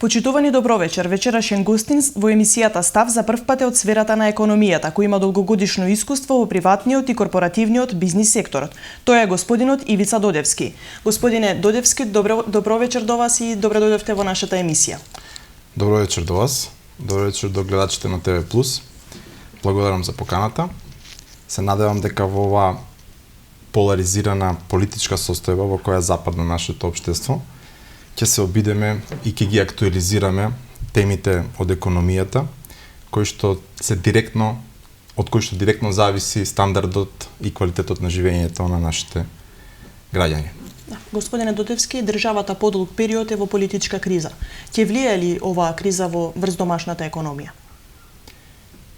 Почитувани добро вечер. Вечерашен гостин во емисијата Став за прв пат е од сферата на економијата, кој има долгогодишно искуство во приватниот и корпоративниот бизнис секторот. Тој е господинот Ивица Додевски. Господине Додевски, добро вечер до вас и добро дојдовте во нашата емисија. Добро вечер до вас. Добро вечер до гледачите на ТВ+. Благодарам за поканата. Се надевам дека во ова поларизирана политичка состојба во која западна нашето општество ќе се обидеме и ќе ги актуализираме темите од економијата, од кои што директно зависи стандардот и квалитетот на живењето на нашите граѓани. Господине Додевски, државата подолг период е во политичка криза. Ќе влие ли оваа криза врз домашната економија?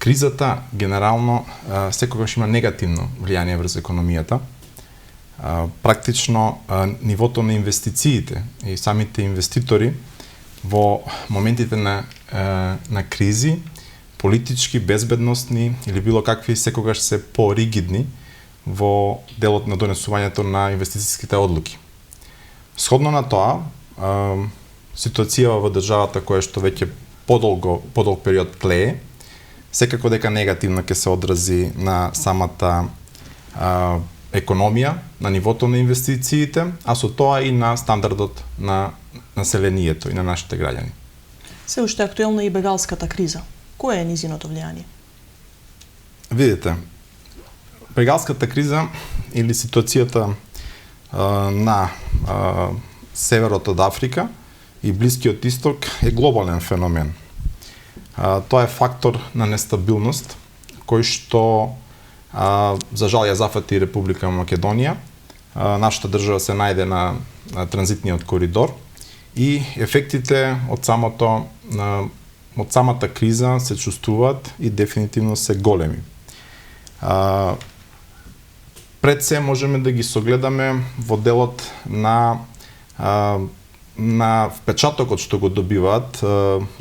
Кризата генерално секогаш има негативно влијание врз економијата. Практично нивото на инвестициите и самите инвеститори во моментите на кризи, политички, безбедносни или било какви, секогаш се поригидни во делот на донесувањето на инвестицијските одлуки. Сходно на тоа, ситуацијава во државата која што веќе подолг период тлее, секако дека негативно ќе се одрази на самата економија, на нивото на инвестициите, а со тоа и на стандардот на населението и на нашите граѓани. Се уште актуелна и бегалската криза. Кое е низиното влијание? Видите, бегалската криза или ситуацијата на северот од Африка и Блискиот Исток е глобален феномен. Тоа е фактор на нестабилност кој што за жал ја зафати Република Македонија. Нашата држава се најде на транзитниот коридор и ефектите од самата криза се чувствуваат и дефинитивно се големи. Пред се можеме да ги согледаме во делот на впечатокот што го добиваат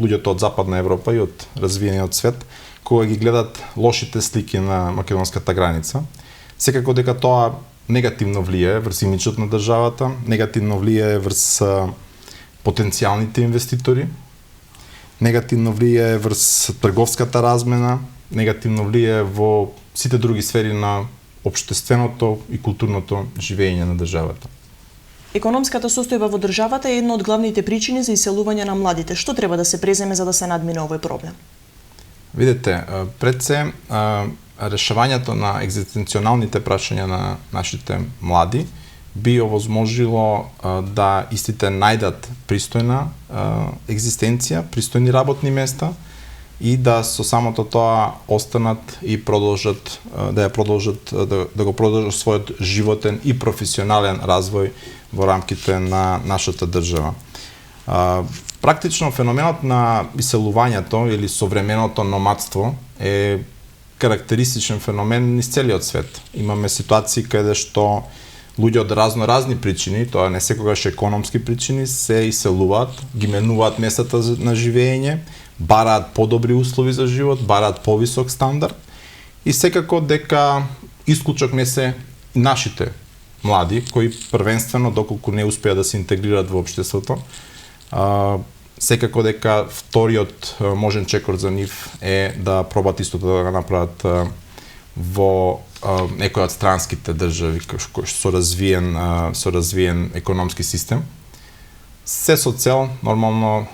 луѓето од Западна Европа и од развиениот свет, кога ги гледат лошите слики на македонската граница. Секако дека тоа негативно влијае врз имиџот на државата, негативно влијае врз потенцијалните инвеститори, негативно влијае врз трговската размена, негативно влијае во сите други сфери на општественото и културното живење на државата. Економската состојба во државата е една од главните причини за иселување на младите. Што треба да се преземе за да се надмине овој проблем? Видете, пред се решавањето на екзистенционалните прашања на нашите млади би овозможило да истите најдат пристојна екзистенција, пристојни работни места и да со самото тоа останат и продолжат да го продолжат својот животен и професионален развој во рамките на нашата држава. Практично феноменот на иселувањето или современото номадство е карактеристичен феномен низ целиот свет. Имаме ситуации каде што луѓе од разни причини, тоа не секогаш економски причини, се иселуваат, ги менуваат местата на живење, бараат подобри услови за живот, бараат повисок стандард и секако дека исклучок не се нашите млади, кои првенствено доколку не успеа да се интегрираат во општеството, секако дека вториот можен чекор за нив е да пробат истото да го направат во некој од странските држави со развиен економски систем. Се со цел нормално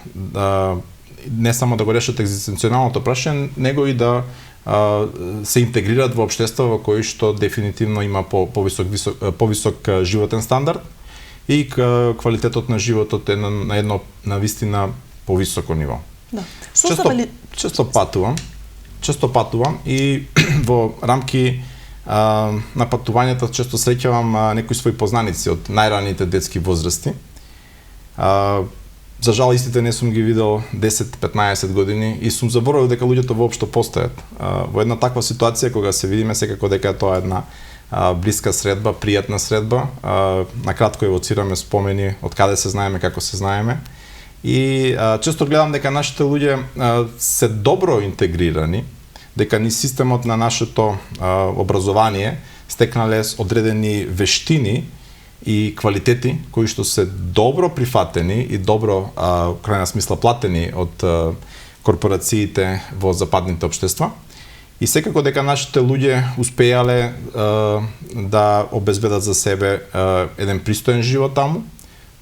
не само да го решат екзистенционалното прашање, него и да се интегрираат во општество во кој што дефинитивно има повисок животен стандард и квалитетот на животот е на вистина повисоко ниво. Да. Често патувам и во рамки на патувањето често среќавам некои своји познаници од најраните детски возрасти. За жал истите не сум ги видел 10-15 години и сум заборавил дека луѓето воопшто постојат. Во една таква ситуација кога се видиме секако дека тоа е една блиска средба, пријатна средба. Накратко евоцираме спомени од каде се знаеме, како се знаеме. И често гледам дека нашите луѓе се добро интегрирани, дека ни системот на нашето образование стекнале одредени вештини и квалитети кои што се добро прифатени и добро крајна смисла платени од корпорациите во западните општества. И секако дека нашите луѓе успеале да обезбедат за себе еден пристоен живот таму,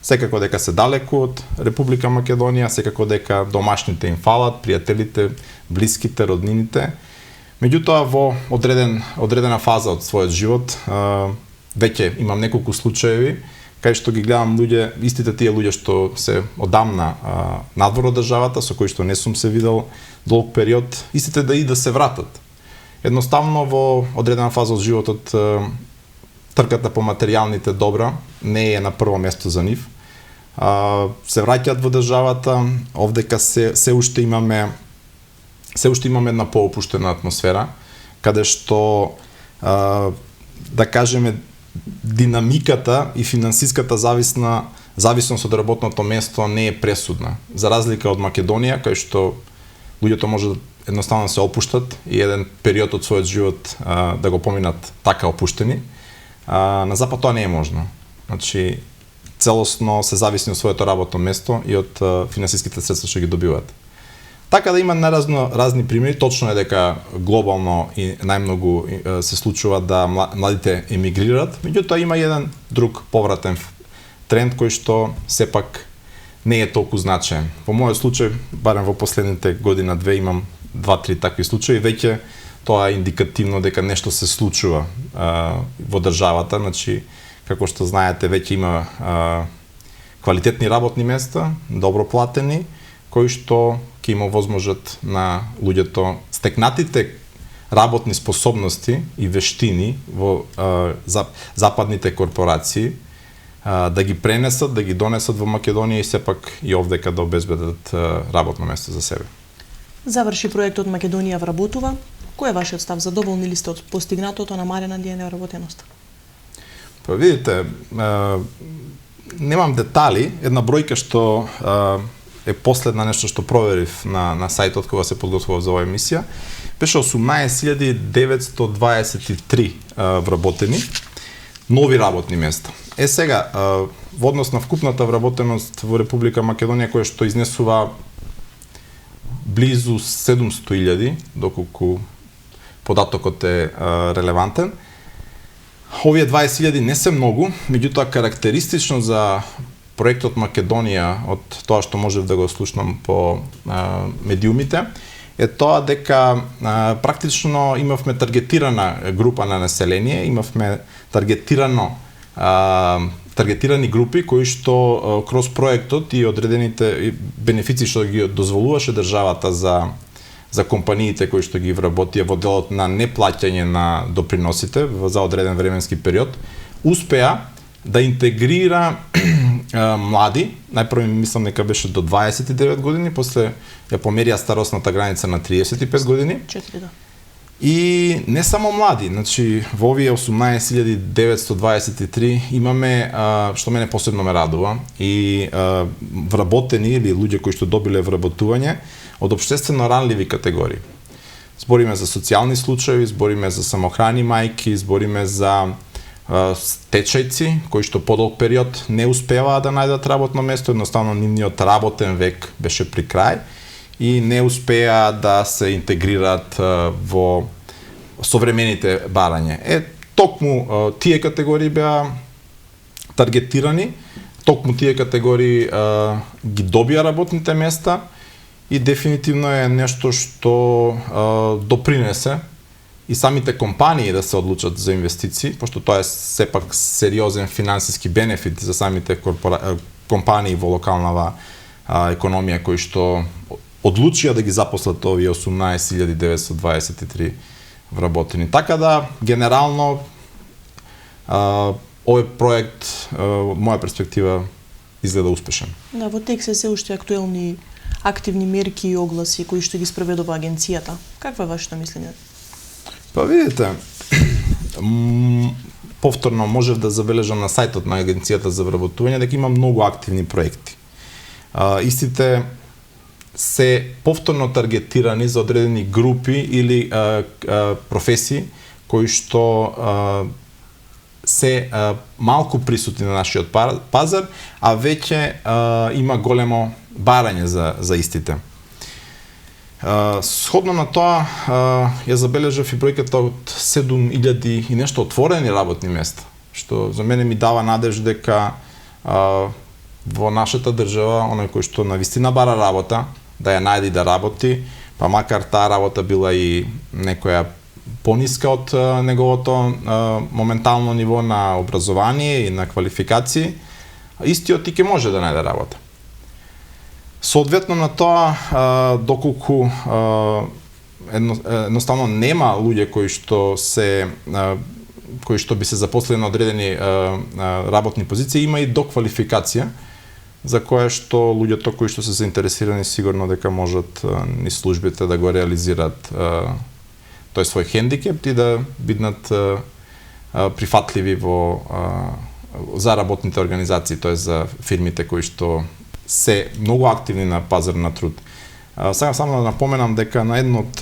секако дека се далеку од Република Македонија, секако дека домашните им фалат, пријателите, блиските, роднините. Меѓутоа во одредена фаза од својот живот, веќе имам неколку случаеви кај што ги гледам луѓе, истите тие луѓе што се одамна надвор од државата, со кои што не сум се видел долг период, истите да се вратат. Едноставно во одредена фаза од животот трката по материјалните добра не е на прво место за нив. Се враќаат во државата, овдека се уште имаме една поопуштена атмосфера, каде што да кажеме динамиката и финансиската зависност од работното место не е пресудна. За разлика од Македонија, кај што луѓето може едноставно се опуштат и еден период од својот живот да го поминат така опуштени, на Запад тоа не е можно. Значи, целосно се зависни од своето работно место и од финансиските средства што ги добиваат. Така да има разни примери, точно е дека глобално и најмногу се случува да младите емигрираат, меѓутоа има еден друг повратен тренд кој што сепак не е толку значаен. Во мојот случај, барем во последните година-две имам 2-3 такви случаи, веќе тоа е индикативно дека нешто се случува во државата, значи како што знаете веќе има квалитетни работни места, добро платени, кои што ќе има возможност на луѓето стекнатите работни способности и вештини во западните корпорации да ги пренесат, да ги донесат во Македонија и сепак и овдека да обезбедат работно место за себе. Заврши проектот Македонија вработува. Кој е вашиот став? Задоволни ли сте од постигнатото, намалена ли е невработеноста? Па видите, немам детали, една бројка што е последна нешто што проверив на сајтот кога се подготвував за оваа емисија, беше 18.923 вработени нови работни места. Сега, во однос на вкупната вработеност во Република Македонија, која што изнесува близу 700.000, доколку податокот е релевантен, овие 20.000 не се многу, меѓутоа карактеристично за проектот Македонија, од тоа што можев да го слушнам по медиумите, е тоа дека практично имавме таргетирана група на население, имавме таргетирани групи кои што кроз проектот и одредените бенефици што ги дозволуваше државата за компаниите кои што ги вработија во делот на неплаќање на доприносите за одреден временски период, успеа да интегрира млади, најпрво мислам дека беше до 29 години, после ја померија старосната граница на 35 години. 4, да. И не само млади, значи во овие 18.923 имаме, што мене посебно ме радува, и вработени или луѓе кои што добиле вработување од општествено ранливи категории. Збориме за социјални случаи, збориме за самохрани мајки, збориме за стечајци кои што подолг период не успеваа да најдат работно место, едноставно нивниот работен век беше при крај и не успеа да се интегрираат во современите барања. Токму тие категории беа таргетирани, токму тие категории ги добија работните места и дефинитивно е нешто што допринесе и самите компании да се одлучат за инвестиции, пошто тоа е сепак сериозен финансиски бенефит за самите компании во локалнава економија кои што одлучија да ги запослат овие 18.923 вработени. Така да, генерално, овој проект, од моја перспектива, изгледа успешен. Да, во тек се уште актуелни активни мерки и огласи кои што ги спроведува агенцијата. Какво е вашето мислење? Па видите, повторно можев да забележам на сајтот на агенцијата за вработување дека има многу активни проекти. Истите се повторно таргетирани за одредени групи или професии кои што се малку присутни на нашиот пазар, а веќе има големо барање за истите. Сходно на тоа, ја забележав и бројката од 7000 и нешто отворени работни места, што за мене ми дава надеж дека во нашата држава, оној кој што навистина бара работа, да ја најде да работи, па макар таа работа била и некоја пониска од неговото моментално ниво на образование и на квалификации, истиот и ќе може да најде работа. Соодветно на тоа, доколку едноставно нема луѓе кои што би се запослили на одредени работни позиции, има и доквалификација, за која што луѓето кои што се заинтересирани сигурно дека можат низ службите да го реализираат тој свој хендикеп и да бидат прифатливи за работните организации, тоест за фирмите кои што се многу активни на пазар на труд. Сега само да напоменам дека на едно од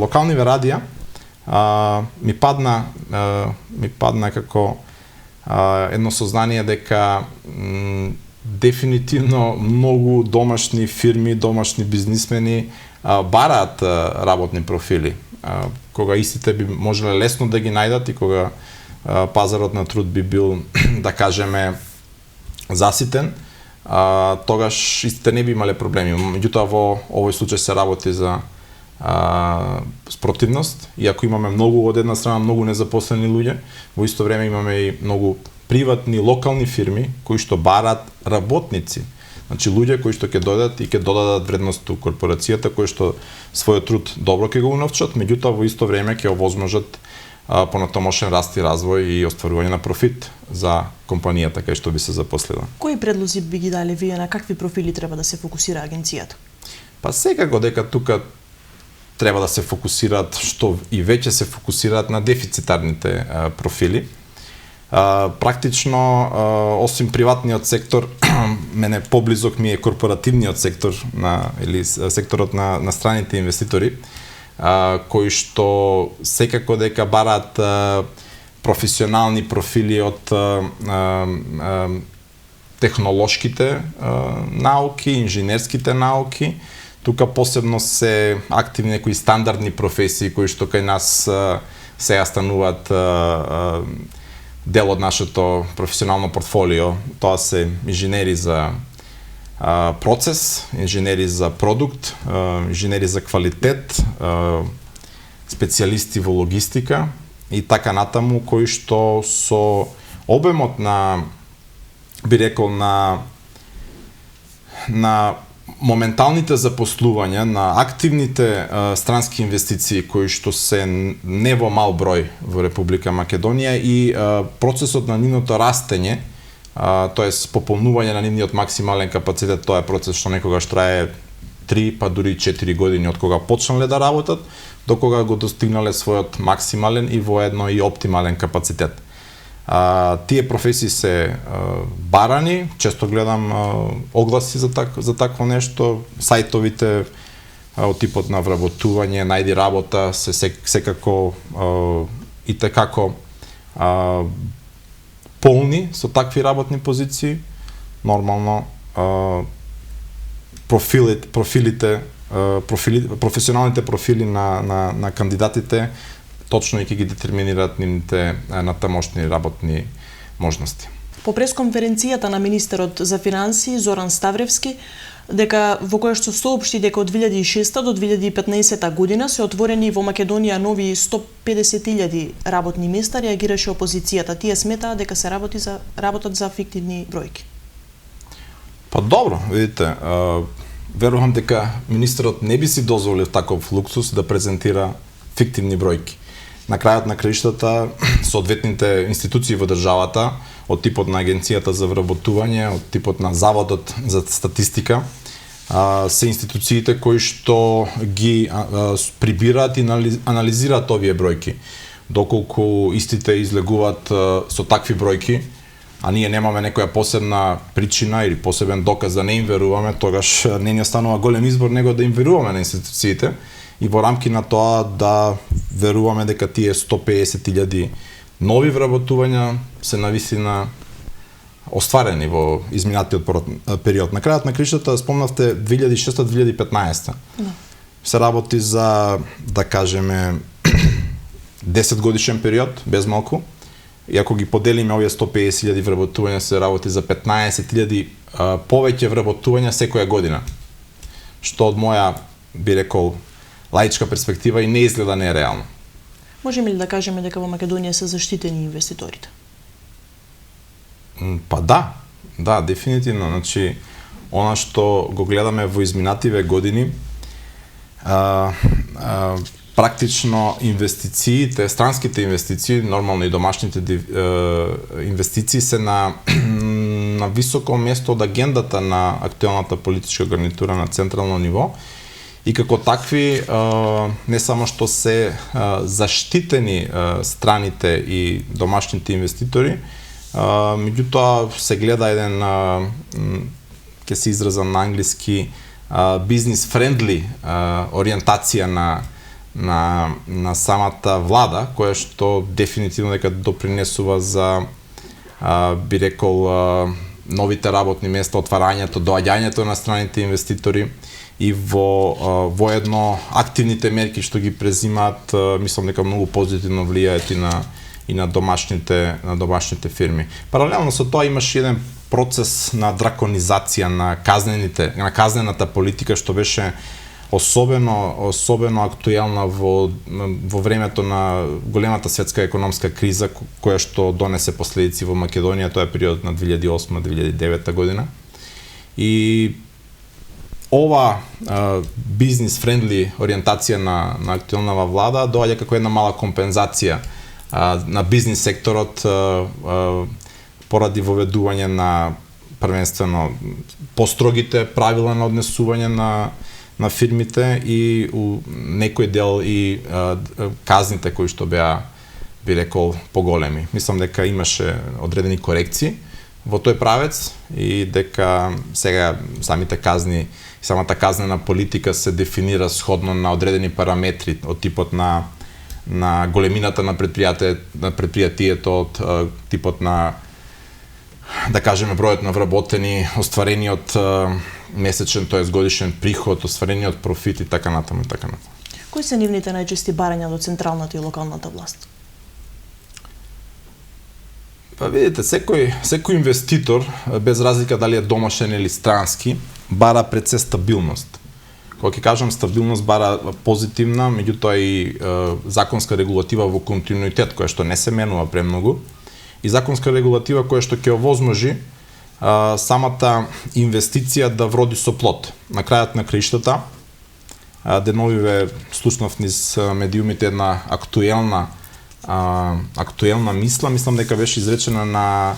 локалниве радија ми падна како едно сознание дека дефинитивно многу домашни фирми, домашни бизнисмени бараат работни профили, кога истите би можеле лесно да ги најдат и кога пазарот на труд би бил, да кажеме, заситен, тогаш истите не би имале проблеми. Меѓутоа во овој случај се работи за спротивност, и ако имаме многу од една страна многу незапослени луѓе, во исто време имаме и многу приватни локални фирми кои што бараат работници. Значи луѓе кои што ќе дојдат и ќе додадат вредност у корпорацијата, кои што својот труд добро ќе го уновчат, меѓутоа во исто време ќе овозможат понатамошен раст и развој и остварување на профит за компанијата кај што би се запослила. Кои предлози би ги дали вие, на какви профили треба да се фокусира агенцијата? Па секако дека тука треба да се фокусираат, што и веќе се фокусираат на дефицитарните профили. Практично, освен приватниот сектор, мене поблизок ми е корпоративниот сектор или секторот на страните инвеститори, кои што секако дека бараат професионални профили од технолошките науки, инженерските науки. Тука посебно се активни некои стандардни професии кои што кај нас сега стануваат дел од нашето професионално портфолио. Тоа се инженери за процес, инженери за продукт, инженери за квалитет, специјалисти во логистика и така натаму, кои што со обемот би рекол на моменталните запослувања, на активните странски инвестиции кои што се не во мал број во Република Македонија и процесот на нивното растење, тоест пополнување на нивниот максимален капацитет, тоа е процес што некогаш трае 3 па дури 4 години од кога почнале да работат до кога го достигнале својот максимален и воедно и оптимален капацитет. Тие професии се барани, често гледам огласи за такво нешто, сајтовите од типот на вработување, најди работа, се секако и tekako полни со такви работни позиции. Нормално професионалните профили на кандидатите точно и ќе ги детерминираат нивните натамошни работни можности. По пресконференцијата на министерот за финансии Зоран Ставревски, дека во која што соопшти дека од 2006 до 2015 година се отворени во Македонија нови 150.000 работни места, реагираше опозицијата. Тие сметаа дека се работат за фиктивни бројки. Па добро, видите, верувам дека министерот не би си дозволил таков луксус да презентира фиктивни бројки. На крајот на краиштата, соодветните институции во државата, од типот на Агенцијата за вработување, од типот на Заводот за статистика, се институциите кои што ги прибираат и анализираат овие бројки. Доколку истите излегуваат со такви бројки, а ние немаме некоја посебна причина или посебен доказ да не им веруваме, тогаш не ни останува голем избор него да им веруваме на институциите и во рамки на тоа да веруваме дека тие 150.000 нови вработувања се навистина остварени во изминатиот период. На крајот на кришата спомнавте 2006-2015. Се работи за, да кажеме, 10 годишен период, без малку. И ако ги поделиме овие 150.000 вработувања, се работи за 15.000 повеќе вработувања секоја година. Што од моја, би рекол, лаичка перспектива и не изгледа нереално. Можеме ли да кажеме дека во Македонија се заштитени инвеститорите? Па да, дефинитивно. Значи, она што го гледаме во изминативе години, практично инвестициите, странските инвестиции, нормално и домашните инвестиции се на високо место од агендата на актуелната политичка гарнитура на централно ниво и како такви не само што се заштитени страните и домашните инвеститори, меѓутоа се гледа еден, ќе се изразам на англиски, бизнес-френдли ориентација на самата влада, која што дефинитивно дека допринесува за, би рекол, новите работни места, отварањето, доаѓањето на страните инвеститори и воедно активните мерки што ги презимаат, мислам дека многу позитивно влијаат и на домашните фирми. Паралелно со тоа имаше еден процес на драконизација на казнената политика што беше особено актуелна во времето на големата светска економска криза која што донесе последици во Македонија, тоа е период на 2008-2009 година. И ова бизнес-френдли ориентација на актуелнава влада доаѓа како една мала компензација на бизнес секторот поради воведување на првенствено построгите правила на однесување на фирмите и у некој дел и казните кои што беа, би рекол, поголеми. Мислам дека имаше одредени корекции во тој правец и дека сега самите казни, самата казнена политика се дефинира сходно на одредени параметри од типот на големината на предпријатието, од типот на, да кажеме, бројот на вработени, остварениот месечен, тоест годишен приход, остварениот профит и така натаму и така натаму. Кои се нивните најчести барања до централната и локалната власт? Па видите, секој инвеститор, без разлика дали е домашен или странски, бара пред се стабилност. Кога ќе кажам стабилност, бара позитивна, меѓутоа и законска регулатива во континуитет, која што не се менува премногу, и законска регулатива која што ќе овозможи самата инвестиција да вроди со плод. На крајот на краиштата, деновиве слушнав низ медиумите една актуелна мисла, мислам дека беше изречена на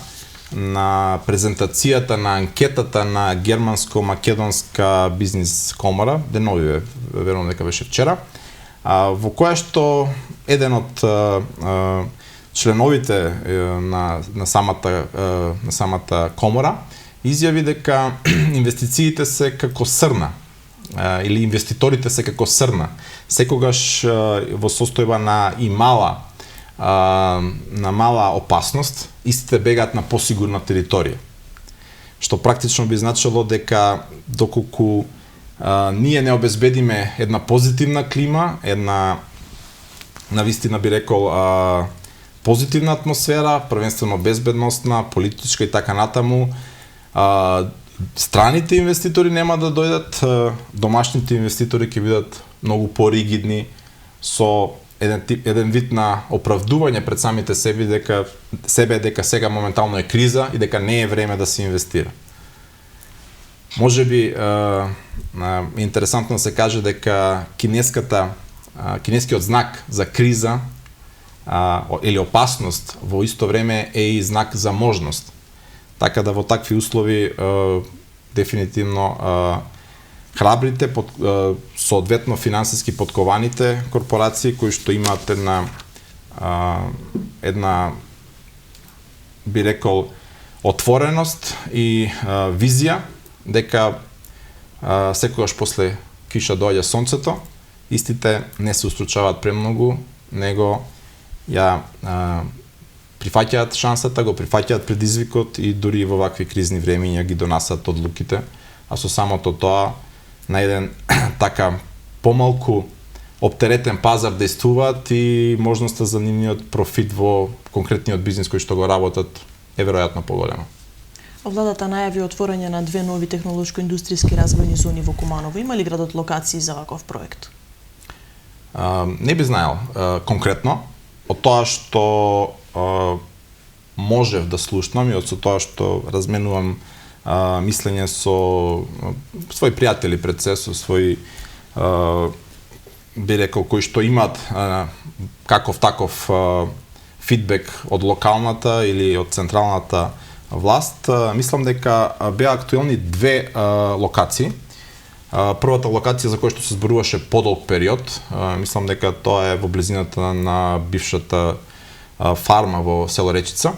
презентацијата на анкетата на Германско-македонска бизнес комора, деновиве, верувам дека беше вчера, во која што еден од членовите на самата комора изјави дека инвестициите се како срна или инвеститорите се како срна. Секогаш во состојба на мала опасност, истите бегаат на посигурна територија. Што практично би значило дека доколку ние не обезбедиме една позитивна клима, една навистина би рекол позитивна атмосфера, првенствено безбедносна, политичка и така натаму, страните инвеститори нема да дојдат, домашните инвеститори ќе бидат многу поригидни со еден вид на оправдување пред самите себе дека сега моментално е криза и дека не е време да се инвестира. Можеби интересантно да се каже дека кинескиот знак за криза или опасност во исто време е и знак за можност. Така да во такви услови дефинитивно храбрите, соодветно финансиски подкованите корпорации кои што имаат една би рекол отвореност и визија дека секогаш после киша доаѓа сонцето, истите не се устручаваат премногу, него ја прифаќаат шансата, го прифаќаат предизвикот и дури во вакви кризни времиња ги донасат одлуките, а со самото тоа на еден така помалку оптеретен пазар действуваат и можноста за нивниот профит во конкретниот бизнис кој што го работат е веројатно поголема. Владата најави отворање на 2 нови технолошко-индустријски развојни зони во Куманово. Има ли градот локации за ваков проект? Не би знаел конкретно. Од тоа што можев да слушнам и од тоа што разменувам мислење со своји пријатели пред се, со своји би рекол кои што имаат каков таков фидбек од локалната или од централната власт, мислам дека беа актуелни 2 локации. Првата локација за која што се зборуваше подолг период, мислам дека тоа е во близината на бившата фарма во село Речица.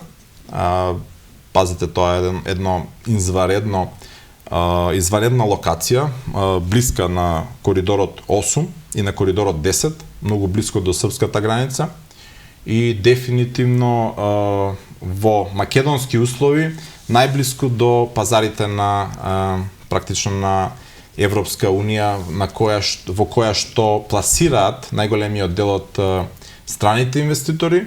Пазите, тоа е едно изваредна локација, блиска на коридорот 8 и на коридорот 10, многу блиско до српската граница и дефинитивно во македонски услови најблиску до пазарите на практично на Европска унија, во која што пласираат најголемиот дел од страните инвеститори,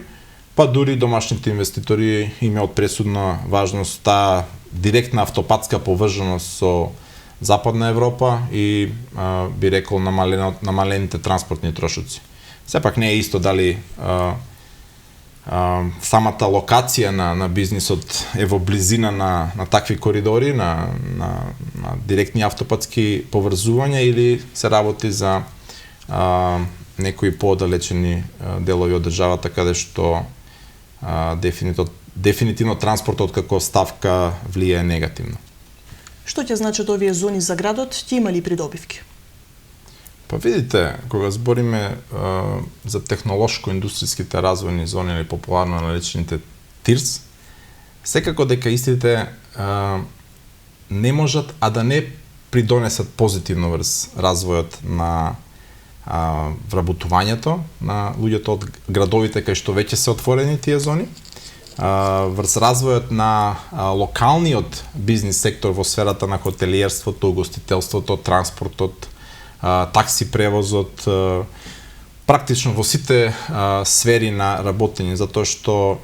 па дури домашните инвеститори име од пресудна важност таа директна автопатска поврзаност со Западна Европа и би рекол намалените транспортни трошоци. Сепак не е исто дали самата локација на бизнисот е во близина на такви коридори, на директни автопатски поврзувања или се работи за некои поодалечени делови од државата каде што дефинитивно транспортот како ставка влијае негативно. Што ќе значат овие зони за градот? Ќе има ли придобивки? Па видите, кога збориме за технолошко-индустријските развојни зони или популарно наречените ТИРС, секако дека истите не можат, а да не придонесат позитивно врз развојот на вработувањето на луѓето од градовите кај што веќе се отворени тие зони, врз развојот на локалниот бизнис сектор во сферата на хотелиерството, угостителството, транспортот, такси превозот, практично во сите сфери на работење, затоа што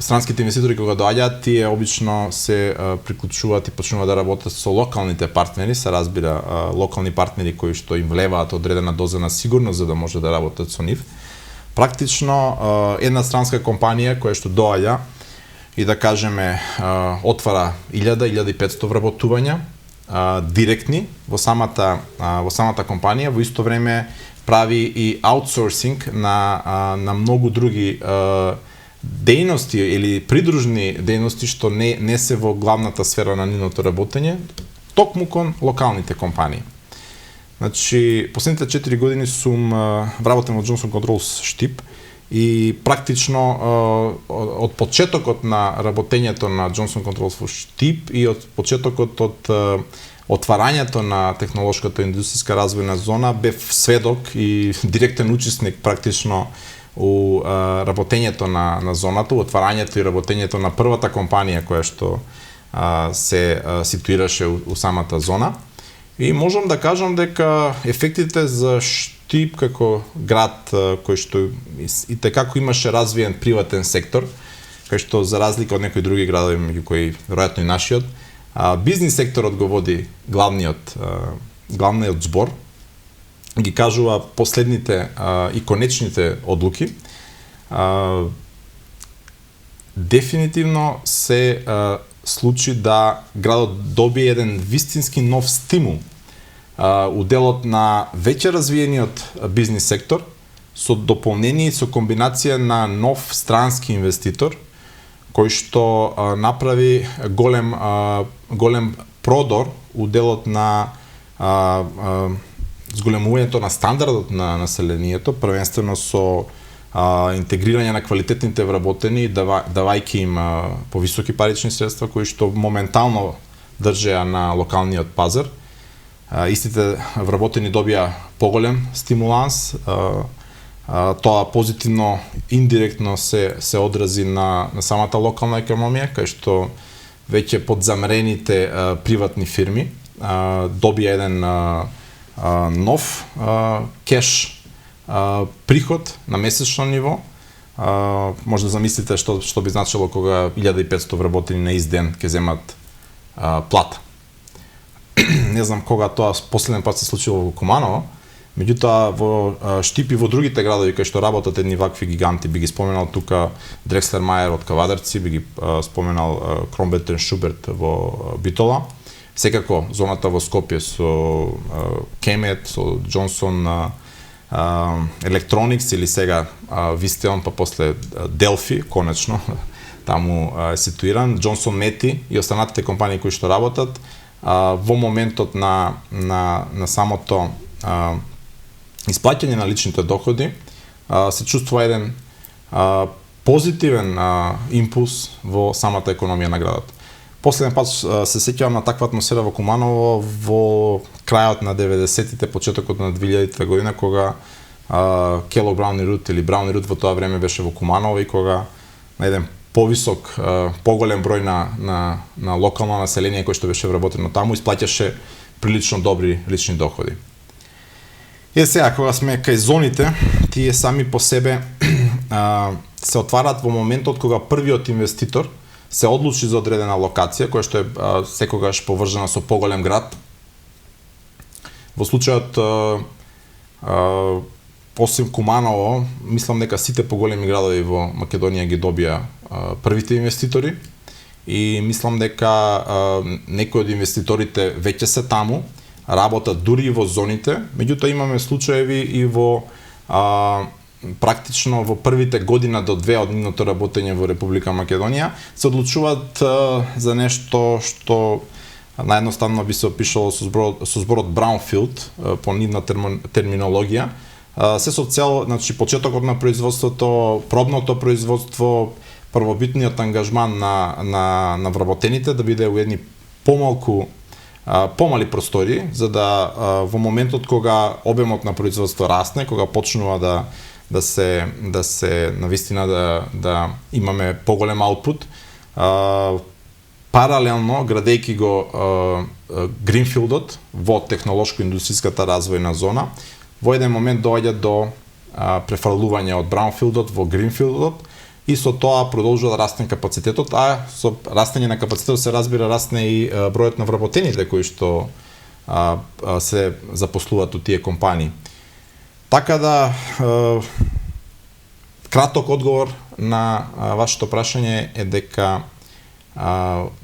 странските инвеститори кога доаѓаат, тие обично се приклучуваат и почнуваат да работат со локалните партнери, се разбира локални партнери кои што им влеваат одредена доза на сигурност за да може да работат со нив. Практично една странска компанија која што доаѓа и да кажеме отвара 1000-1500 вработувања директни во самата компанија, во исто време прави и аутсорсинг на многу други дејности или придружни дејности што не се во главната сфера на нивното работење, токму кон локалните компании. Значи, последните 4 години сум вработен во Johnson Controls Штип и практично од почетокот на работењето на Johnson Controls во Штип и од почетокот од отварањето на технолошката индустријска развојна зона бев сведок и директен учесник практично у работењето на зоната, отварањето и работењето на првата компанија која што се ситуираше у самата зона. И можам да кажам дека ефектите за Штип како град кој што и како имаше развиен приватен сектор, кај што за разлика од некои други градови меѓу кои веројатно и нашиот, бизнис секторот го води главниот збор, ги кажува последните и конечните одлуки. Дефинитивно се случи да градот добие еден вистински нов стимул у делот на веќе развиениот бизнис сектор со дополнение и со комбинација на нов странски инвеститор кој што направи голем продор у делот на зголемувањето на стандардот на населението, првенствено со интегрирање на квалитетните вработени, давајќи им повисоки парични средства кои што моментално држеа на локалниот пазар. Истите вработени добија поголем стимуланс, Тоа позитивно, индиректно се одрази на самата локална економија, кај што веќе подзамрените приватни фирми добија еден нов кеш приход на месечно ниво. Може да замислите што би значило кога 1500 вработени на ист ден ќе земат плата. Не знам кога тоа последен пат се случило во Куманово, меѓутоа во Штип и во другите градови кај што работат едни вакви гиганти, би ги споменал тука Дрекслер Мајер од Кавадарци, би ги споменал Кромбертен Шуберт во Битола, секако зоната во Скопје со Кемет, со Джонсон Electronics или сега Вистеон, па после Делфи, конечно, таму е ситуиран, Джонсон Мети и останатите компании кои што работат, во моментот на самото исплаќање на личните доходи, се чувствува еден позитивен импулс во самата економија на градот. Последен пат се сеќавам на таква атмосфера во Куманово во крајот на 90-тите, почетокот на 2000-та година, кога Келог Брауни Рут или Брауни Рут во тоа време беше во Куманово и кога на еден повисок, поголем број на локално население кој што беше вработено таму исплаќаше прилично добри лични доходи. И сега, кога сме кај зоните, тие сами по себе се отварат во моментот кога првиот инвеститор се одлучи за одредена локација, која што е секогаш поврзана со поголем град. Во случајот, осим Куманово, мислам дека сите поголеми градови во Македонија ги добија првите инвеститори и мислам дека некои од инвеститорите веќе се таму, работат дури и во зоните, меѓутоа имаме случаеви и во практично во првите година до 2 од нивното работење во Република Македонија се одлучуваат за нешто што наједноставно би се опишало со зборот Brownfield по нивна терминологија, се со цел, значи, почетокот на производството, пробното производство, првобитниот ангажман на вработените да биде у едни помали простори, за да во моментот кога обемот на производство расне, кога почнува да се навистина да имаме поголем аутпут, паралелно градејќи го гринфилдот во технолошко-индустријската развојна зона, во еден момент доаѓа до префрлување од браунфилдот во гринфилдот и со тоа продолжува да расне капацитетот, а со растење на капацитетот се разбира расне и бројот на вработените кои што се запослуваат у тие компании. Така да, краток одговор на вашето прашање е дека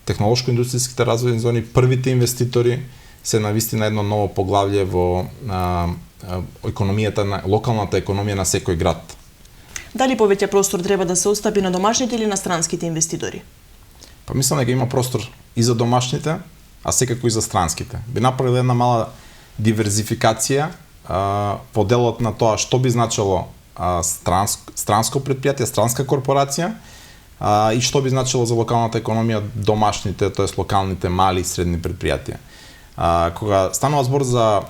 технолошко-индустријските развојни зони, првите инвеститори се навистина едно ново поглавје во економијата на локалната економија на секој град. Дали повеќе простор треба да се остави на домашните или на странските инвеститори? Па мислам дека има простор и за домашните, а секако и за странските. Би направил една мала диверзификација по делот на тоа што би значило странско предпријатие, странска корпорација и што би значило за локалната економија домашните, тоест локалните мали и средни предпријатија. Кога станува збор за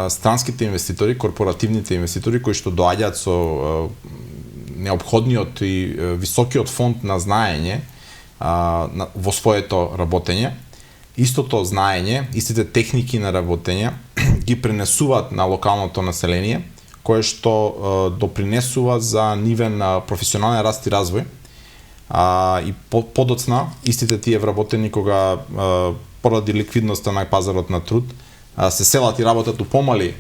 странските инвеститори, корпоративните инвеститори кои што доаѓаат со неопходниот и високиот фонд на знаење во своето работење, истото знаење, истите техники на работење ги пренесуваат на локалното население, кое што допринесува за нивен професионален раст и развој. И подоцна, истите тие вработени кога поради ликвидноста на пазарот на труд се селат и работат у помали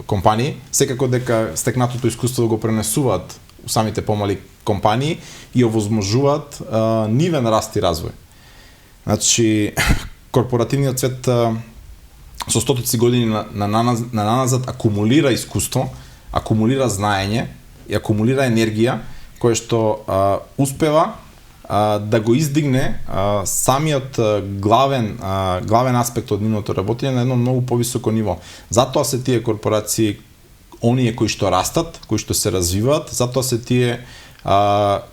компании, секако дека стекнатото искуство го пренесуваат у самите помали компании и овозможуваат нивен раст и развој. Значи, корпоративниот свет со стотици години на наназад акумулира искуство, акумулира знаење и акумулира енергија, кое што успева да го издигне самиот главен аспект од нивното работење на едно многу повисоко ниво. Затоа се тие корпорации оние кои што растат, кои што се развиваат, затоа се тие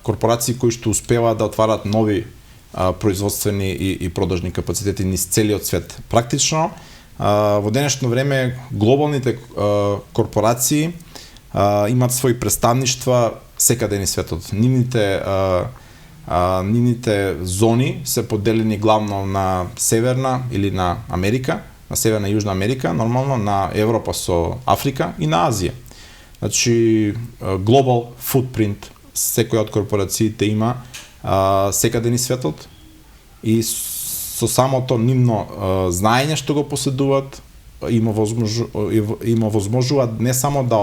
корпорации кои што успеваат да отварат нови производствени и продажни капацитети низ целиот свет. Практично во денешно време глобалните корпорации имаат своји представништва секаде низ светот. Нивните зони се поделени главно на Северна или на Америка, на Северна и Јужна Америка, нормално на Европа со Африка и на Азија. Значи, global footprint секоја од корпорациите има секаде низ светот и со самото нивно знаење што го поседуваат, има возможуваат не само да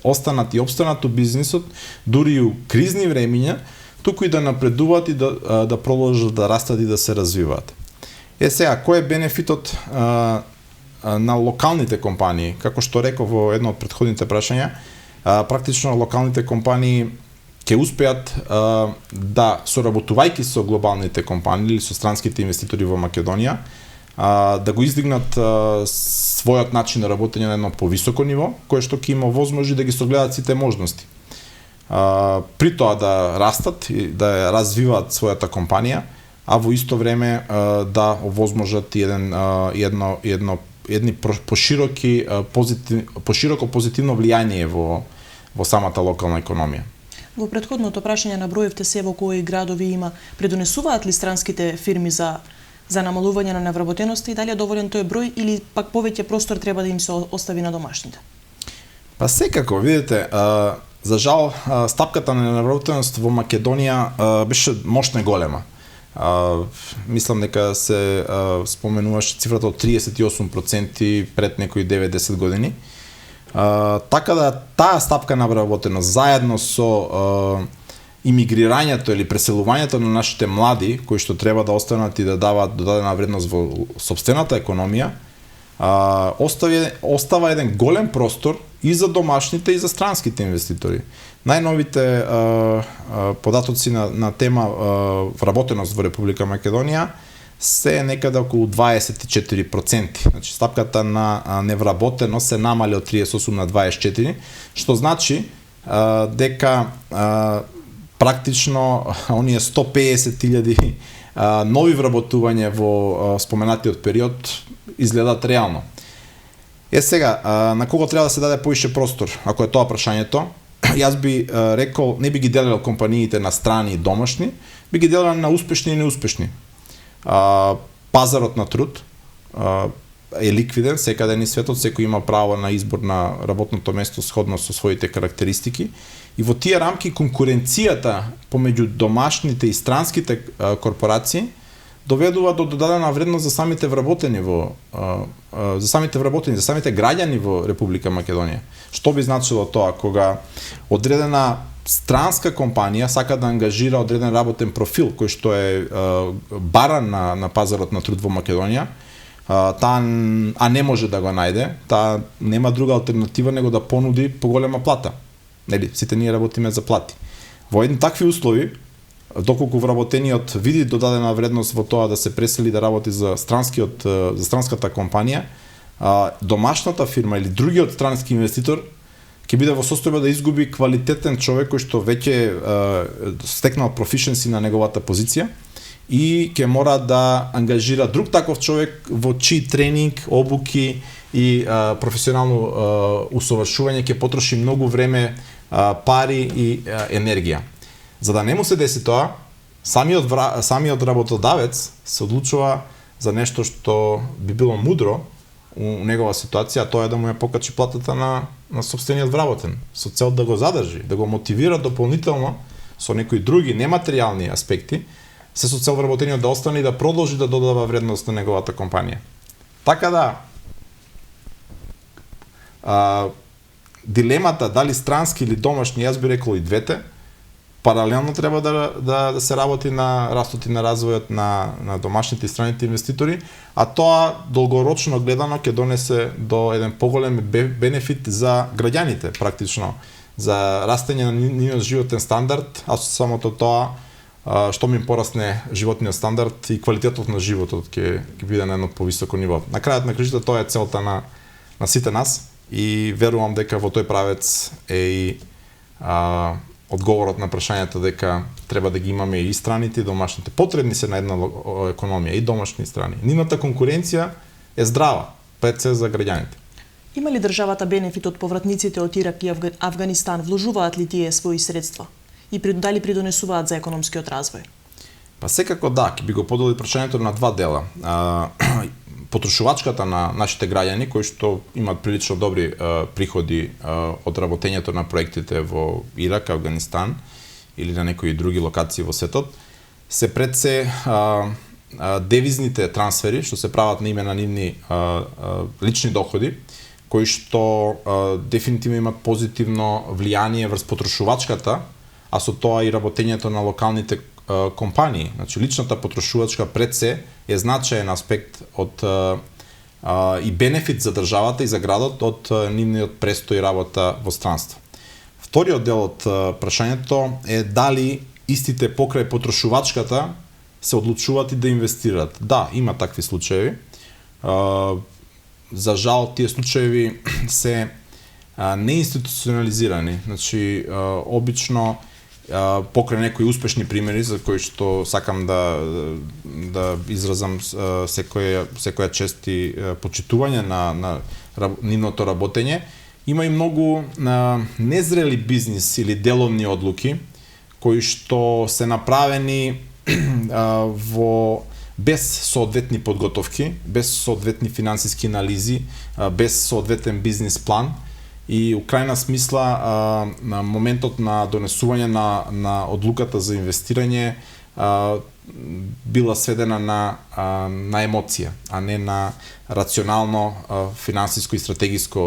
останат и обстанат у бизнисот, дури и у кризни времиња, туку и да напредуваат и да продолжат да растат и да се развиваат. Сега, кој е бенефитот на локалните компании? Како што реков во едно од претходните прашања, практично локалните компании ќе успеат да, соработувајќи со глобалните компании или со странските инвеститори во Македонија, да го издигнат својот начин на работење на едно повисоко ниво, кое што ќе има возможност да ги согледаат сите можности. При тоа да растат и да развиваат својата компанија, а во исто време да овозможат едни пошироко позитивно влијание во самата локална економија. Во претходното прашање наброивте се во кои градови има. Придонесуваат ли странските фирми за намалување на невработеноста и дали е доволен тој број или пак повеќе простор треба да им се остави на домашните? Па секако, видите, за жал стапката на невработеност во Македонија беше мощна и голема. Мислам дека се споменуваше цифрата од 38% пред некои 9-10 години. Така да таа стапка на вработеност заедно со имигрирањето или преселувањето на нашите млади, кои што треба да останат и да даваат додадена вредност во сопствената економија, остава еден голем простор и за домашните и за странските инвеститори. Најновите податоци на тема вработеност во Република Македонија се некаде околу 24%. Значи, стапката на невработеност се намали од 38 на 24, што значи дека практично оние 150.000 нови вработувања во споменатиот период изгледаат реално. Сега, на кого треба да се даде поише простор, ако е тоа прашањето? Јас би рекол, не би ги делил компаниите на страни и домашни, би ги делил на успешни и неуспешни. Пазарот на труд е ликвиден секаде низ светот, секој има право на избор на работното место сходно со своите карактеристики и во тие рамки конкуренцијата помеѓу домашните и странските корпорации доведува до додадена вредност за самите вработени за самите граѓани во Република Македонија. Што би значило тоа кога одредена странска компанија сака да ангажира одреден работен профил кој што е баран на пазарот на труд во Македонија, а не може да го најде, таа нема друга алтернатива него да понуди поголема плата. Нели, сите ние работиме за плати. Во едни такви услови, доколку вработениот види додадена вредност во тоа да се пресели да работи за странската компанија, домашната фирма или другиот странски инвеститор ќе биде во состојба да изгуби квалитетен човек кој што веќе стекнал proficiency на неговата позиција и ќе мора да ангажира друг таков човек во чиј тренинг, обуки и професионално усовршување ќе потроши многу време, пари и енергија. За да не му се деси тоа, самиот работодавец се одлучува за нешто што би било мудро у негова ситуација, тоа е да му ја покачи платата на сопствениот вработен, со цел да го задржи, да го мотивира дополнително со некои други нематеријални аспекти, се со цел вработениот да остане и да продолжи да додава вредност на неговата компанија. Така да, дилемата дали странски или домашни, јас би рекол и двете, паралелно треба да се работи на растот и на развојот на домашните и страните инвеститори, а тоа долгорочно гледано ќе донесе до еден поголем бенефит за граѓаните, практично, за растење на нивниот животен стандард, а со самото тоа што ми порасне животниот стандард и квалитетот на животот ќе биде на едно повисоко ниво. На крајот на кришта тоа е целта на сите нас и верувам дека во тој правец е и одговорот на прашањето дека треба да ги имаме и страните и домашните. Потребни се на една економија и домашни и страни. Нивната конкуренција е здрава, пред се за граѓаните. Има ли државата бенефит од повратниците од Ирак и Авганистан? Вложуваат ли тие своји средства? И дали придонесуваат за економскиот развој? Па секако да, ќе би го подели прашањето на два дела. Потрошувачката на нашите граѓани, кои што имаат прилично добри приходи од работењето на проектите во Ирак, Авганистан или на некои други локации во светот, се пред се девизните трансфери што се прават на име на нивни лични доходи, кои што дефинитивно имат позитивно влијание врз потрошувачката, а со тоа и работењето на локалните компании. Значи, личната потрошувачка пред се е значаен аспект од и бенефит за државата и за градот од нивниот престој работа во странство. Вториот дел од прашањето е дали истите покрај потрошувачката се одлучуваат и да инвестираат. Да, има такви случаи. За жал, тие случаи се неинституционализирани. Значи, обично покрај некои успешни примери за кои што сакам да изразам секоја чест и почитување на нивното работење, има и многу незрели бизнис или деловни одлуки кои што се направени без соодветни подготовки, без соодветни финансиски анализи, без соодветен бизнис план. И у крајна смисла на моментот на донесување на одлуката за инвестирање била сведена на емоција, а не на рационално финансиско и стратегиско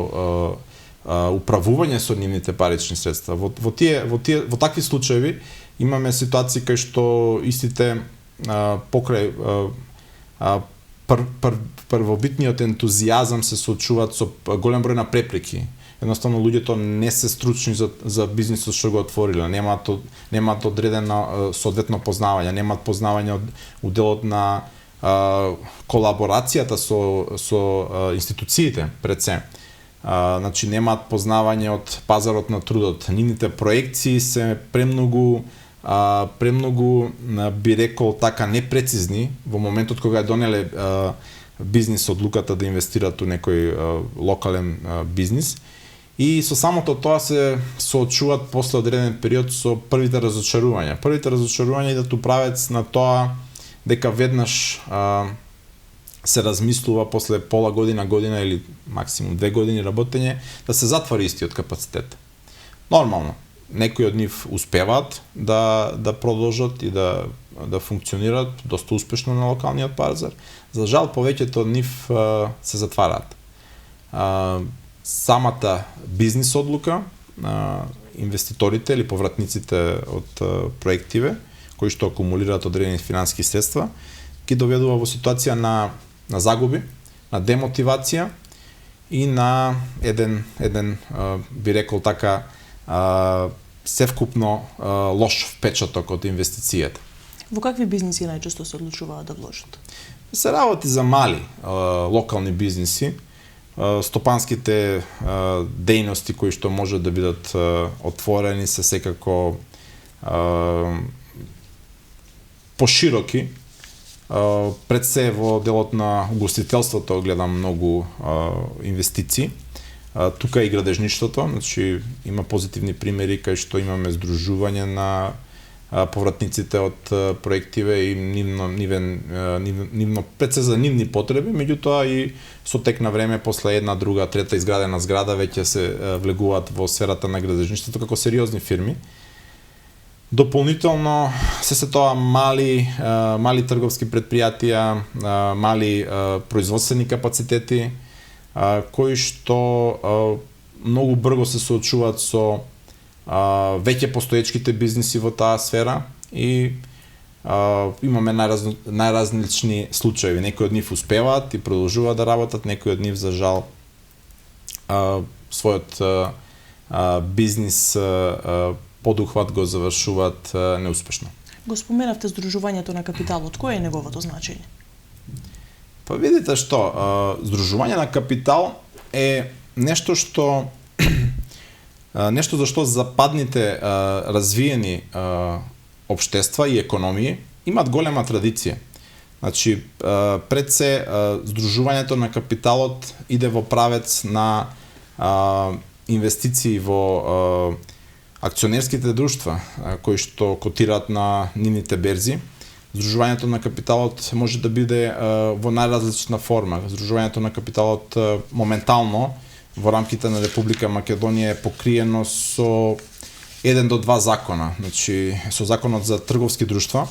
управување со нивните парични средства. Во такви случаи имаме ситуации кај што истите покрај првобитниот ентузијазам се соочуваат со голем број на препреки. Едноставно луѓето не се стручни за бизнисот што го отвориле, немаат одредено соодветно познавање, немаат познавање од делот на колаборацијата со институциите пред се. Значи немаат познавање од пазарот на трудот. Нивните проекции се премногу би рекол така непрецизни во моментот кога донеле бизнис одлуката да инвестираат у некој локален бизнис. И со самото тоа се соочуваат после одреден период со првите разочарувања. Првите разочарувања идат у правец на тоа дека веднаш се размислува после пола година или максимум 2 години работење да се затвори истиот капацитет. Нормално, некои од нив успеваат да продолжат и да функционираат доста успешно на локалниот пазар. За жал, повеќето од нив се затвараат. Самата бизнис одлука на инвеститорите или повратниците од проективе, кои што акумулираат одредени финансиски средства, ги доведува во ситуација на загуби, на демотивација и на еден би рекол така севкупно лош впечаток од инвестицијата. Во какви бизниси најчесто се одлучуваат да вложат? Се работи за мали локални бизниси, стопанските дејности кои што може да бидат отворени се секако пошироки. Пред се во делот на угостителството гледам многу инвестиции. Тука и градежништвото, значи има позитивни примери кај што имаме здружување на повратниците од проективе и нивно пред се за нивни потреби, меѓутоа и со тек на време после една, друга, трета изградена зграда веќе се влегуваат во сферата на градежништвото како сериозни фирми. Дополнително се тоа мали трговски предпријатија, мали производствени капацитети кои што многу брзо се соочуваат со веќе постоечките бизниси во таа сфера и имаме најразлични случаи. Некои од нив успеваат и продолжуваат да работат, некои од нив за жал својот бизнис подухват го завршуваат неуспешно. Го споменавте здружувањето на капиталот. Кој е неговото значење? Па видите што, здружување на капитал е нешто за што западните развиени општества и економии имат голема традиција. Значи, пред се, здружувањето на капиталот иде во правец на инвестиции во акционерските друштва кои што котираат на нивните берзи. Здружувањето на капиталот може да биде во најразлична форма. Здружувањето на капиталот моментално во рамките на Република Македонија е покриено со 1 до 2 закона, значи со законот за трговски друштва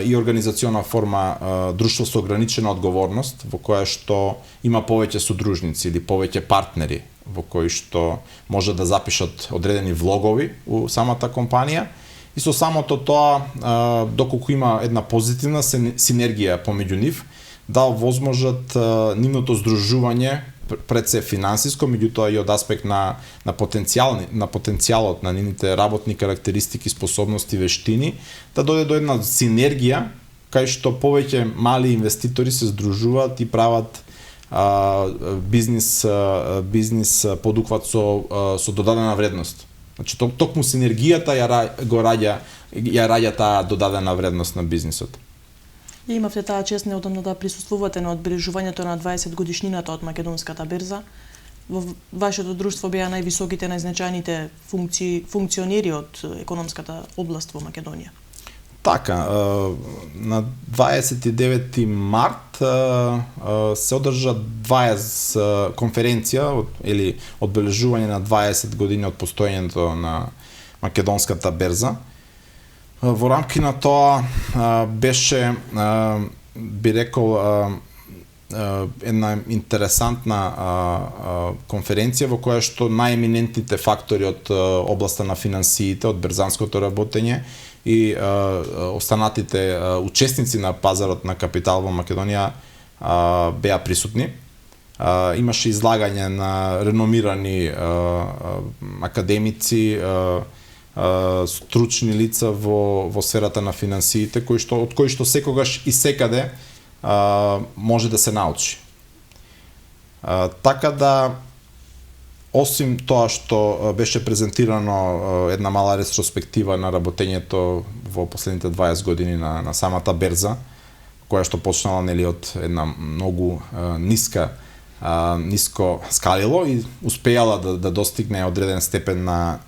и организациона форма друштво со ограничена одговорност, во која што има повеќе содружници или повеќе партнери, во кои што може да запишат одредени влогови у самата компанија. И со самото тоа, доколку има една позитивна синергија помеѓу нив, да возможат нивното здружување пред се финансиско, меѓутоа и од аспект на потенцијалот на нивните работни карактеристики, способности, вештини, да дојде до една синергија кај што повеќе мали инвеститори се здружуваат и прават бизнис подукват со додадена вредност. Значи токму синергијата ја раѓа таа додадена вредност на бизнисот. И имавте таа чест неодамна да присуствувате на одбележувањето на 20 годишнината од Македонската берза. Во вашето друштво беа највисоките, најзначајните функционери од економската област во Македонија. Така, на 29 март се одржа 20 конференција или одбележување на 20 години од постоењето на Македонската берза. Во рамки на тоа беше, би рекол, една интересантна конференција во која што најеминентните фактори од областа на финансиите, од берзанското работење и останатите учесници на пазарот на капитал во Македонија беа присутни. Имаше излагање на реномирани академици, стручни лица во сферата на финансиите, од кои што секогаш и секаде може да се научи. Така да, осим тоа што беше презентирано една мала ретроспектива на работењето во последните 20 години на самата берза, која што почнала нели од една многу ниско скалило и успеала да достигне одреден степен на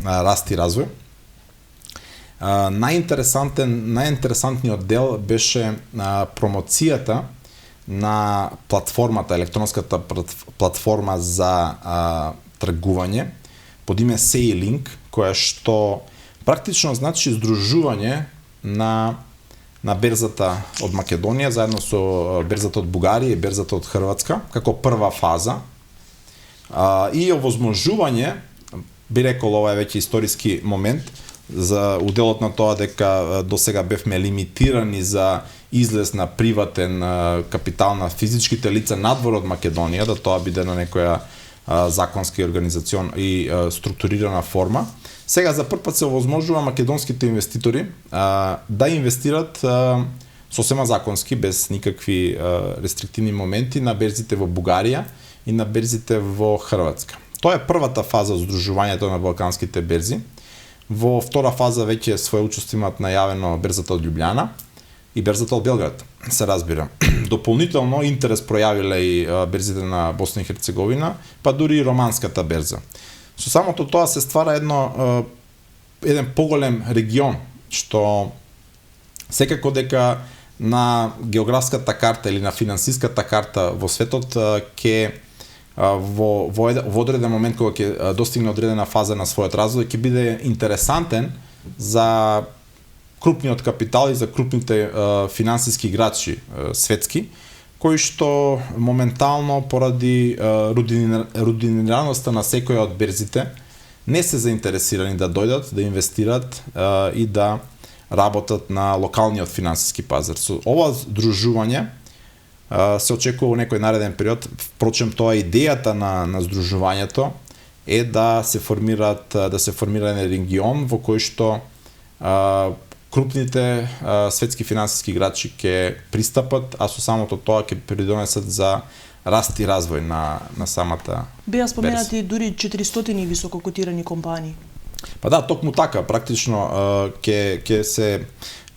раст и развој. Најинтересантниот дел беше промоцијата на платформата, електронската платформа за тргување под име SayLink, која што практично значи здружување на берзата од Македонија заедно со берзата од Бугарија и берзата од Хрватска како прва фаза и овозможување, би рекол, ова е веќе историски момент за уделот на тоа дека досега бевме лимитирани за излез на приватен капитал на физичките лица надвор од Македонија, да тоа биде на некоја законска организацион и структурирана форма. Сега за прв пат се овозможува македонските инвеститори да инвестират сосема законски, без никакви рестриктивни моменти на берзите во Бугарија и на берзите во Хрватска. Тоа е првата фаза од здружувањето на балканските берзи. Во втора фаза веќе своје учество имаат најавено берзата од Љубљана и берзата од Белград, се разбира. Дополнително интерес пројавиле и берзите на Босна и Херцеговина, па дури и романската берза. Со самото тоа се ствара еден поголем регион, што секако дека на географската карта или на финансиската карта во светот ќе во одреден момент кога ќе достигне одредена фаза на својот развој ќе биде интересантен за крупниот капитал и за крупните финансиски играчи светски, кои што моментално поради рудинираноста на секоја од берзите не се заинтересирани да дојдат, да инвестират и да работат на локалниот финансиски пазар. Со ова здружување се очекува во некој нареден период. Впрочем, тоа идејата на здружувањето е да се формира еден регион во кој што крупните светски финансиски играчи ќе пристапат, а со самото тоа ќе придонесат за раст и развој на самата Беа споменати дури 400 висококотирани компании. Па да, токму така, практично ќе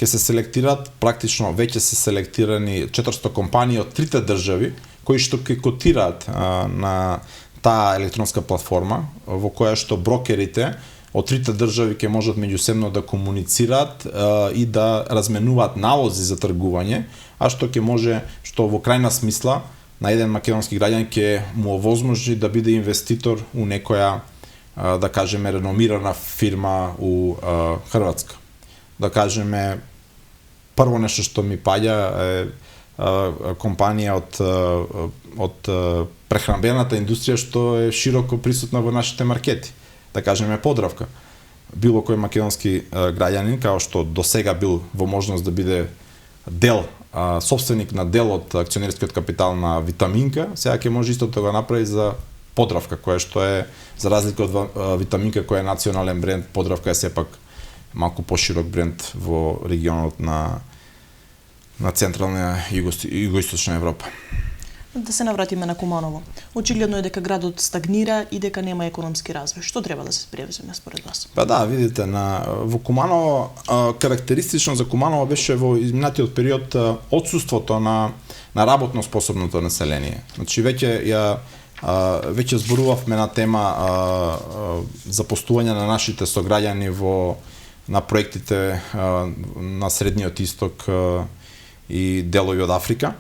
се селектират, практично веќе се селектирани 400 компании од трите држави кои што ќе котираат на таа електронска платформа во која што брокерите од трите држави ќе можат меѓусебно да комуницираат и да разменуваат налози за тргување, а што ќе може, што во крајна смисла на еден македонски граѓан ќе му овозможи да биде инвеститор у некоја, да кажеме, реномирана фирма у Хрватска. Да кажеме, прво нешто што ми паѓа е компанија од прехранбената индустрија што е широко присутна во нашите маркети. Да кажеме Подравка. Било кој македонски граѓанин, као што досега бил во можност да биде дел, собственик на дел од акционерскиот капитал на Витаминка, сега ќе може истото да го направи за Подравка, која што е, за разлика од Витаминка, која е национален бренд, Подравка е сепак малку поширок бренд во регионот на централна и југоисточна Европа. Да се навратиме на Куманово. Очигледно е дека градот стагнира и дека нема економски развој. Што треба да се превземе според вас? Па да, видите, во Куманово, карактеристично за Куманово беше во изминатиот период отсуството на работно способното население. Значи веќе зборувавме на тема запостоување на нашите сограѓани на проектите на Средниот Исток и делови од Африка.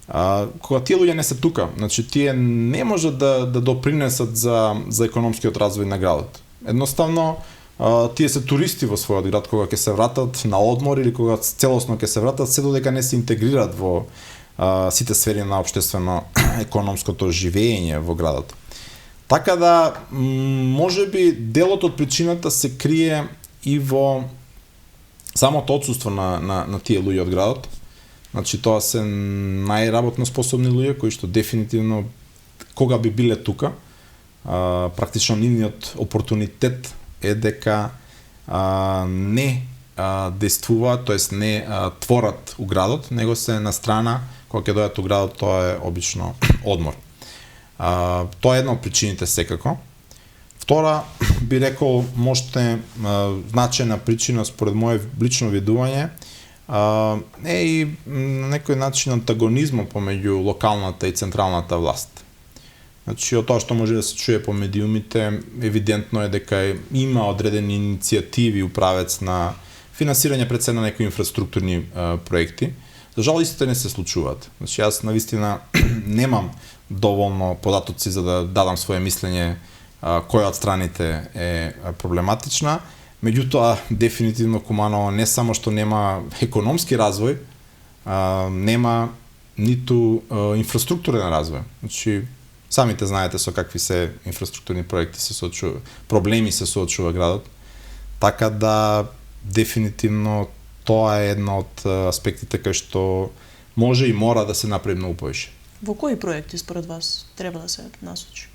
Кога тие луѓе не се тука, значи тие не можат да допринесат за економскиот развој на градот. Едноставно, тие се туристи во својот град кога ќе се вратат на одмор или кога целосно ќе се вратат, се додека не се интегрираат во сите сфери на општествено-економското живење во градот. Така да, можеби делот од причината се крие и во самото отсуство на тие луѓе од градот. Значи тоа се најработно способни луѓе кои што дефинитивно кога би биле тука, практично нивниот опортунитет е дека не действуваат, тоест не творат у градот, него се на страна, кога ќе дојдат у градот, тоа е обично одмор. Тоа е една од причините секако. Втора, би рекол, можете значајна причина според моје лично видување, е и на некој начин антагонизмот помеѓу локалната и централната власт. Значи, од тоа што може да се чуе по медиумите, евидентно е дека има одредени иницијативи у правец на финансирање пред се на некои инфраструктурни проекти. За жал, истите не се случуваат. Значи, јас навистина немам доволно податоци за да дадам своje мислење која од страните е проблематична. Меѓутоа, дефинитивно Куманово не само што нема економски развој, нема ниту инфраструктурен развој. Значи, самите знаете со какви се инфраструктурни проекти се соочува, проблеми се соочува градот. Така да, дефинитивно, тоа е една од аспектите кај што може и мора да се направи многу повеќе. Во кои проекти според вас треба да се насочи?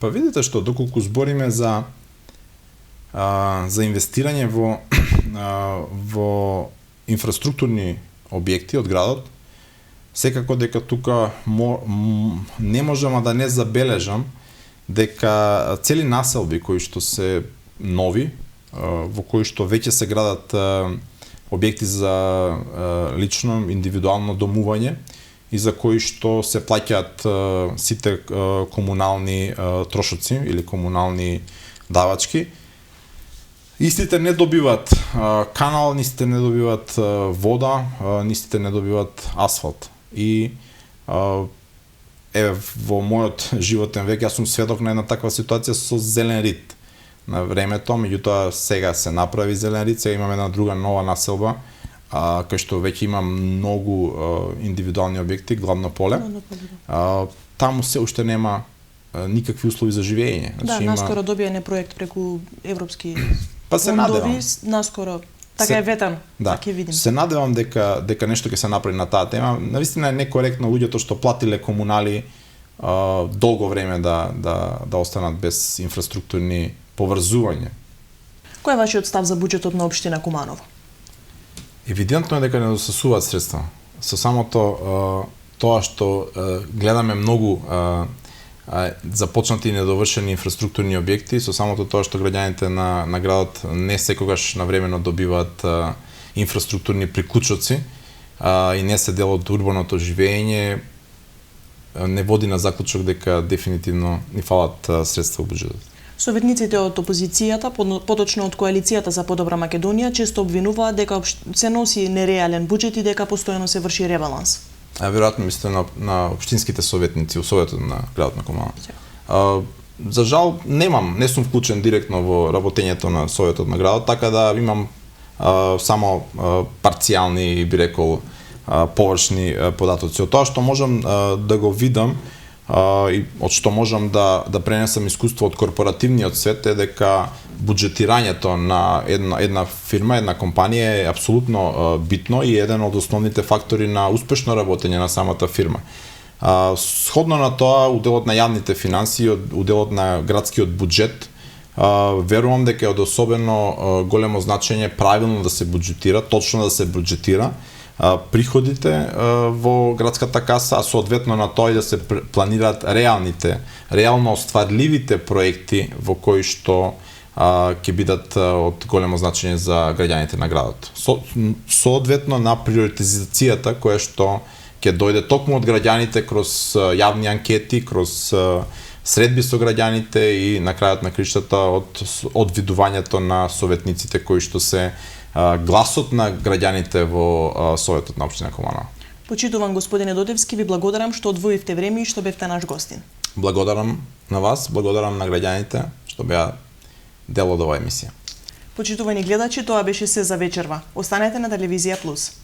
Па видите што, доколку збориме за инвестирање во инфраструктурни објекти од градот, секако дека тука не можам да не забележам дека цели населби кои што се нови, во кои што веќе се градат објекти за лично, индивидуално домување и за кои што се плаќаат сите комунални трошоци или комунални давачки, истите не добиваат канал, истите не добиваат вода, истите не добиваат асфалт. И во мојот животен век јас сум сведок на една таква ситуација со зелен рид на времето, меѓутоа сега се направи зелен рид, сега имаме една друга нова населба, кај што веќе има многу индивидуални објекти, главно поле. Таму се уште нема никакви услови за живење. Значи, наскоро добиен проект преку европски се надевам. Наскоро така е ветан, ќе видим. Се надевам дека нешто ќе се направи на таа тема. Навистина е некоректно луѓето што платиле комунали долго време да останат без инфраструктурни поврзувања. Кој е вашиот став за буџетот на општина Куманово? Евидентно е дека недостасуваат средства. Со самото тоа што гледаме многу започнати и недовршени инфраструктурни објекти, со самото тоа што граѓаните на градот не секогаш навремено добиваат инфраструктурни приклучоци и не се дел од урбаното живење, не води на заклучок дека дефинитивно ни фалат средства во буџетот. Советниците од опозицијата, поточно од коалицијата за подобра Македонија, често обвинуваат дека се носи нереален буџет и дека постојано се врши ребаланс. Веројатно мислите на општинските советници, у Советот на градот на Куманово. За жал не сум вклучен директно во работењето на Советот на градот, така да имам само парцијални, би рекол, површни податоци. Од тоа што можам да го видам и од што можам да пренесам искуство од корпоративниот свет е дека буџетирањето на една фирма, една компанија е апсолутно битно и еден од основните фактори на успешно работење на самата фирма. Сходно на тоа, уделот на јавните финансии, уделот на градскиот буџет, верувам дека е од особено големо значење правилно да се буџетира, точно да се буџетира приходите во градската каса, а соодветно на тоа и да се планираат реално остварливите проекти во кои што ќе бидат од големо значење за граѓаните на градот. Соодветно на приоритизацијата која што ќе дојде токму од граѓаните кроз јавни анкети, кроз средби со граѓаните и на крајот на криштата од видувањето на советниците кои што се гласот на граѓаните во Советот на општина Куманово. Почитуван господине Додевски, ви благодарам што одвоивте време и што бевте наш гостин. Благодарам на вас, благодарам на граѓаните што беа дел од оваа емисија. Почитувани гледачи, тоа беше се за вечерва. Останете на Телевизија Плюс.